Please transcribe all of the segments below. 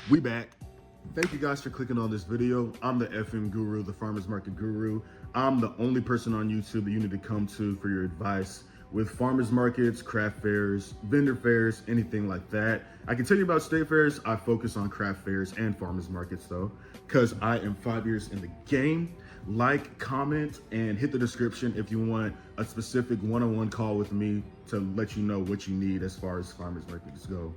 We back. Thank you guys for clicking on this video. I'm the FM Guru, the Farmers Market Guru. I'm the only person on YouTube that you need to come to for your advice with farmers markets, craft fairs, vendor fairs, anything like that. I can tell you about state fairs. I focus on craft fairs and farmers markets though, because I am 5 years in the game. Like, comment, and hit the description if you want a specific one-on-one call with me to let you know what you need as far as farmers markets go.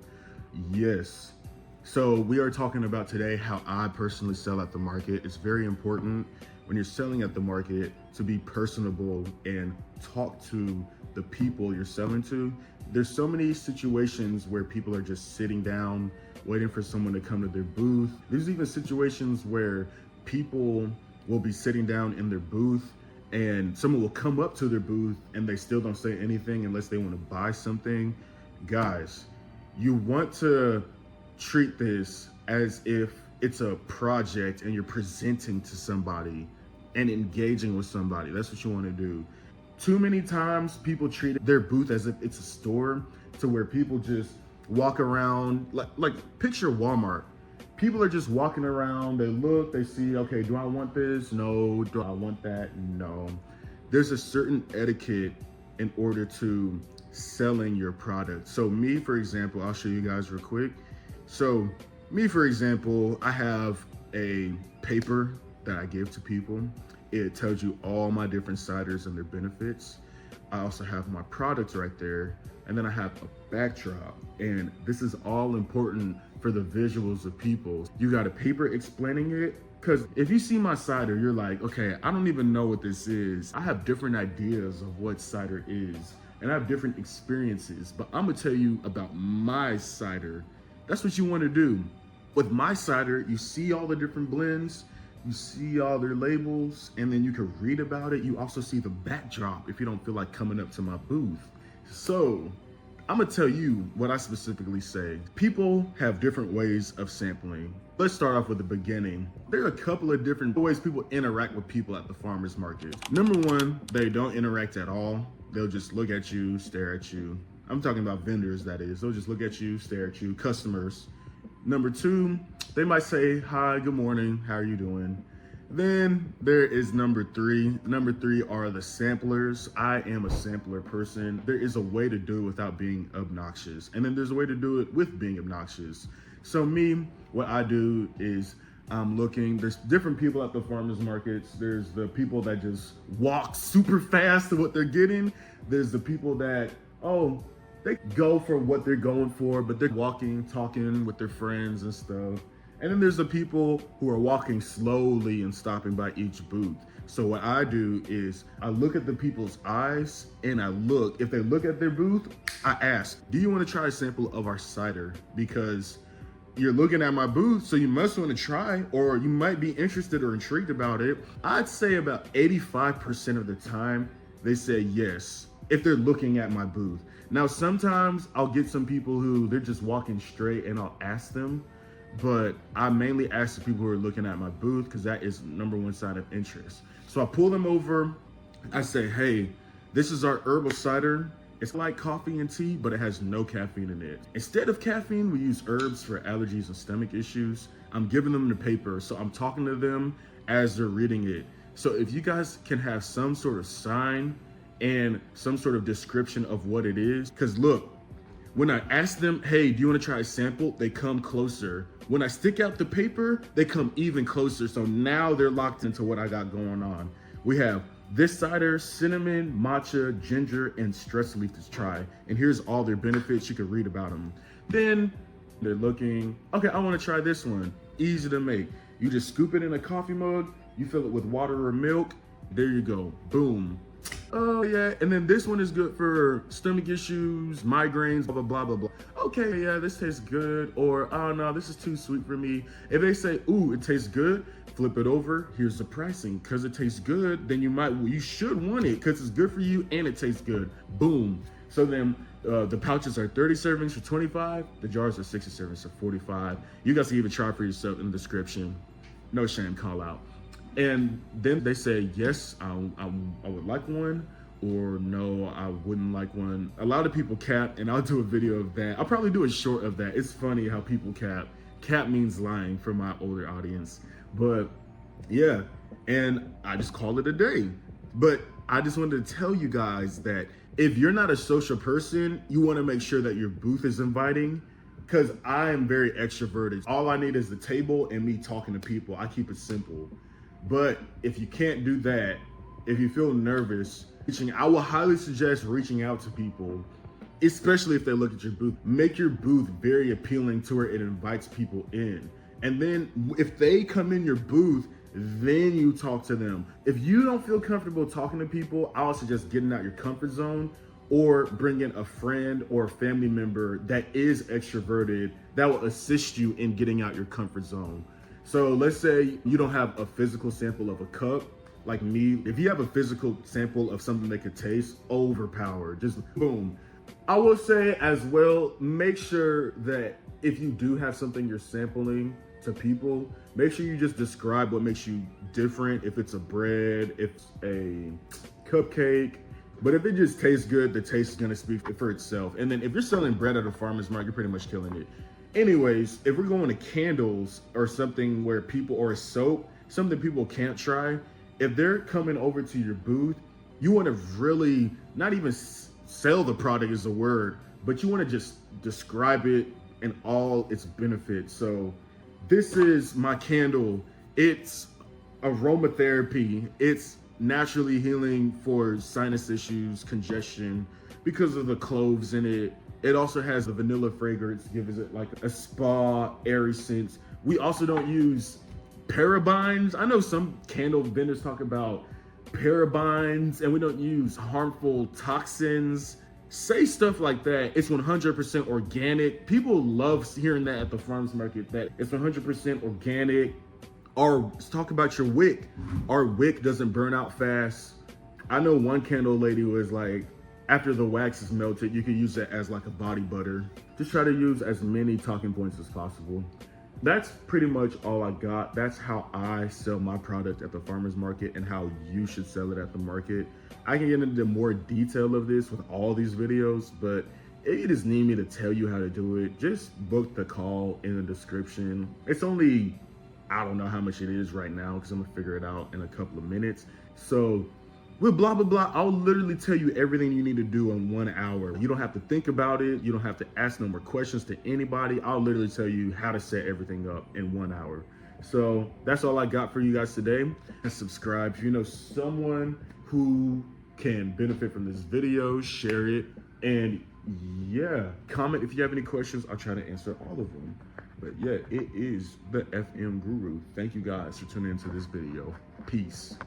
Yes. So we are talking about today how I personally sell at the market. It's very important when you're selling at the market to be personable and talk to the people you're selling to. There's so many situations where people are just sitting down, waiting for someone to come to their booth. There's even situations where people will be sitting down in their booth and someone will come up to their booth and they still don't say anything unless they want to buy something. Guys, you want to treat this as if it's a project and you're presenting to somebody and engaging with somebody. That's what you want to do. Too many times people treat their booth as if it's a store, to where people just walk around like picture Walmart. People are just walking around, they look, they see, okay, do I want this? No. Do I want that? No. There's a certain etiquette in order to selling your product. So me, for example, I'll show you guys real quick. So me, for example, I have a paper that I give to people. It tells you all my different ciders and their benefits. I also have my products right there. And then I have a backdrop. And this is all important for the visuals of people. You got a paper explaining it. Because if you see my cider, you're like, okay, I don't even know what this is. I have different ideas of what cider is. And I have different experiences. But I'm gonna tell you about my cider. That's what you want to do. With my cider, you see all the different blends, you see all their labels, and then you can read about it. You also see the backdrop if you don't feel like coming up to my booth. So I'm gonna tell you what I specifically say. People have different ways of sampling. Let's start off with the beginning. There are a couple of different ways people interact with people at the farmer's market. Number one, they don't interact at all. They'll just look at you, stare at you. I'm talking about vendors, that is. They'll just look at you, stare at you, customers. Number two, they might say, hi, good morning, how are you doing? Then there is number three. Number three are the samplers. I am a sampler person. There is a way to do it without being obnoxious. And then there's a way to do it with being obnoxious. So me, what I do is I'm looking, there's different people at the farmers markets. There's the people that just walk super fast to what they're getting. There's the people that, oh, they go for what they're going for, but they're walking, talking with their friends and stuff. And then there's the people who are walking slowly and stopping by each booth. So what I do is I look at the people's eyes and I look, if they look at their booth, I ask, do you want to try a sample of our cider? Because you're looking at my booth, so you must want to try, or you might be interested or intrigued about it. I'd say about 85% of the time, they say yes, if they're looking at my booth. Now, sometimes I'll get some people who they're just walking straight and I'll ask them, but I mainly ask the people who are looking at my booth because that is number one sign of interest. So I pull them over, I say, hey, this is our herbal cider. It's like coffee and tea, but it has no caffeine in it. Instead of caffeine, we use herbs for allergies and stomach issues. I'm giving them the paper, so I'm talking to them as they're reading it. So if you guys can have some sort of sign and some sort of description of what it is, because look, when I ask them, hey, do you want to try a sample? They come closer. When I stick out the paper, they come even closer. So now they're locked into what I got going on. We have this cider, cinnamon, matcha, ginger, and stress leaf to try. And here's all their benefits. You can read about them. Then they're looking, okay, I want to try this one. Easy to make. You just scoop it in a coffee mug. You fill it with water or milk. There you go. Boom. Oh yeah, and then this one is good for stomach issues, migraines, blah, blah, blah, blah. Okay, yeah, this tastes good. Or, oh no, this is too sweet for me. If they say, ooh, it tastes good, flip it over. Here's the pricing. Because it tastes good, then you should want it because it's good for you and it tastes good. Boom. So then the pouches are 30 servings for 25. The jars are 60 servings for 45. You guys can even try for yourself in the description. No shame, call out. And then they say, yes, I would like one, or no, I wouldn't like one. A lot of people cap, and I'll do a video of that. I'll probably do a short of that. It's funny how people cap. Cap means lying for my older audience. But yeah, and I just call it a day. But I just wanted to tell you guys that if you're not a social person, you want to make sure that your booth is inviting, because I am very extroverted. All I need is the table and me talking to people. I keep it simple. But if you can't do that, if you feel nervous, I will highly suggest reaching out to people, especially if they look at your booth. Make your booth very appealing to where it invites people in. And then if they come in your booth, then you talk to them. If you don't feel comfortable talking to people, I would suggest getting out your comfort zone or bringing a friend or a family member that is extroverted that will assist you in getting out your comfort zone. So let's say you don't have a physical sample of a cup, like me. If you have a physical sample of something they could taste, overpowered, just boom. I will say as well, make sure that if you do have something you're sampling to people, make sure you just describe what makes you different. If it's a bread, if it's a cupcake, but if it just tastes good, the taste is gonna speak for itself. And then if you're selling bread at a farmer's market, you're pretty much killing it. Anyways, if we're going to candles or something where people, or a soap, something people can't try, if they're coming over to your booth, you wanna really not even sell the product is a word, but you wanna just describe it and all its benefits. So this is my candle. It's aromatherapy. It's naturally healing for sinus issues, congestion, because of the cloves in it. It also has a vanilla fragrance, gives it like a spa, airy scent. We also don't use parabens. I know some candle vendors talk about parabens, and we don't use harmful toxins. Say stuff like that. It's 100% organic. People love hearing that at the farmers market, that it's 100% organic. Or let's talk about your wick. Our wick doesn't burn out fast. I know one candle lady was like, after the wax is melted, you can use it as like a body butter. Just try to use as many talking points as possible. That's pretty much all I got. That's how I sell my product at the farmer's market and how you should sell it at the market. I can get into more detail of this with all these videos, but if you just need me to tell you how to do it, just book the call in the description. It's only, I don't know how much it is right now because I'm gonna figure it out in a couple of minutes. So with blah, blah, blah, I'll literally tell you everything you need to do in 1 hour. You don't have to think about it. You don't have to ask no more questions to anybody. I'll literally tell you how to set everything up in 1 hour. So that's all I got for you guys today. And subscribe. If you know someone who can benefit from this video, share it. And yeah, comment if you have any questions. I'll try to answer all of them. But yeah, it is the FM Guru. Thank you guys for tuning into this video. Peace.